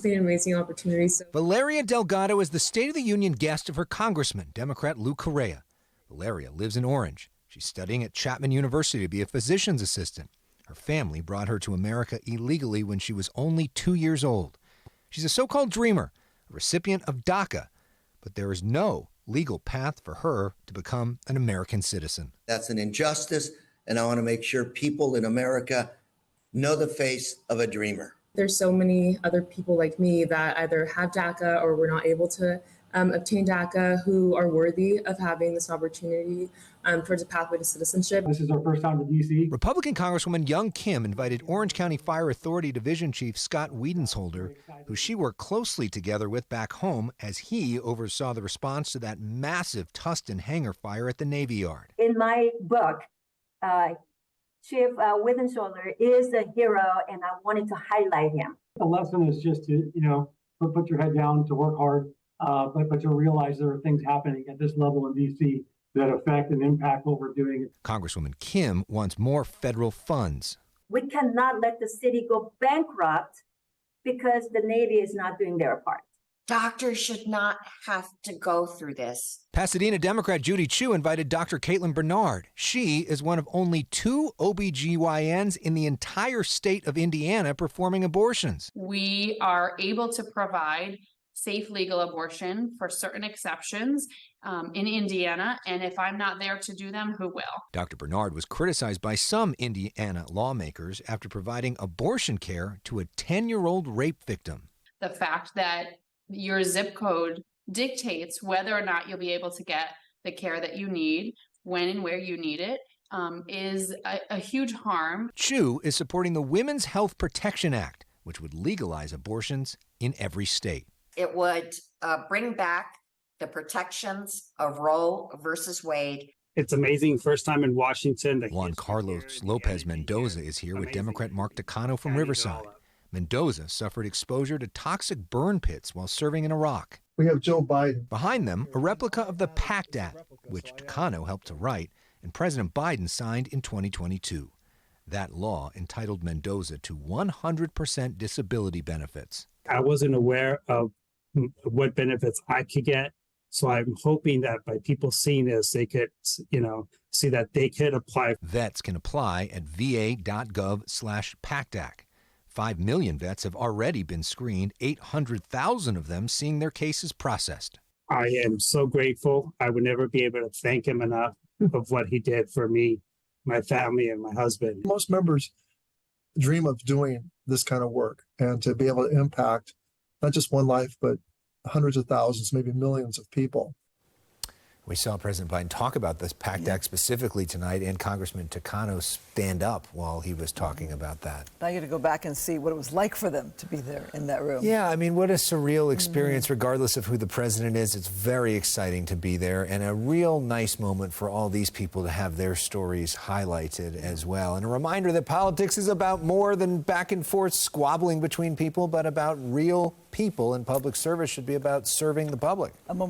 An amazing opportunity. Valeria Delgado is the State of the Union guest of her congressman, Democrat Correa. Valeria lives in Orange. She's studying at Chapman University to be a physician's assistant. Her family brought her to America illegally when she was only 2 years old. She's a so-called dreamer, a recipient of DACA, but there is no legal path for her to become an American citizen. That's an injustice, and I want to make sure people in America know the face of a dreamer. There's so many other people like me that either have DACA or were not able to obtain DACA who are worthy of having this opportunity towards a pathway to citizenship. This is our first time to D.C. Republican Congresswoman Young Kim invited Orange County Fire Authority Division Chief Scott Wiedensholder, who she worked closely together with back home as he oversaw the response to that massive Tustin hangar fire at the Navy Yard. In my book, Chief Wiedensholder is a hero, and I wanted to highlight him. The lesson is just to, put your head down, to work hard, but to realize there are things happening at this level in D.C. that affect and impact what we're doing. Congresswoman Kim wants more federal funds. We cannot let the city go bankrupt because the Navy is not doing their part. Doctors should not have to go through this. Pasadena Democrat Judy Chu invited Dr. Caitlin Bernard. She is one of only 2 OBGYNs in the entire state of Indiana performing abortions. We are able to provide safe legal abortion for certain exceptions in Indiana, and if I'm not there to do them, who will? Dr. Bernard was criticized by some Indiana lawmakers after providing abortion care to a 10-year-old rape victim. The fact that your zip code dictates whether or not you'll be able to get the care that you need, when and where you need it, is a huge harm. Chu is supporting the Women's Health Protection Act, which would legalize abortions in every state. It would bring back the protections of Roe versus Wade. It's amazing. First time in Washington. Juan Lopez Mendoza is here with Democrat Mark Takano from Riverside. Mendoza suffered exposure to toxic burn pits while serving in Iraq. We have Joe Biden. Behind them, a replica of the PACT Act, which Takano helped to write, and President Biden signed in 2022. That law entitled Mendoza to 100% disability benefits. I wasn't aware of what benefits I could get. So I'm hoping that by people seeing this, they could, see that they could apply. Vets can apply at va.gov/PACT-ACT. 5 million vets have already been screened, 800,000 of them seeing their cases processed. I am so grateful. I would never be able to thank him enough of what he did for me, my family, and my husband. Most members dream of doing this kind of work and to be able to impact not just one life, but hundreds of thousands, maybe millions of people. We saw President Biden talk about this PACT Act specifically tonight, and Congressman Takano stand up while he was talking about that. Now you got to go back and see what it was like for them to be there in that room. Yeah, I mean, what a surreal experience, regardless of who the president is. It's very exciting to be there, and a real nice moment for all these people to have their stories highlighted as well. And a reminder that politics is about more than back and forth squabbling between people, but about real people, and public service should be about serving the public. A moment.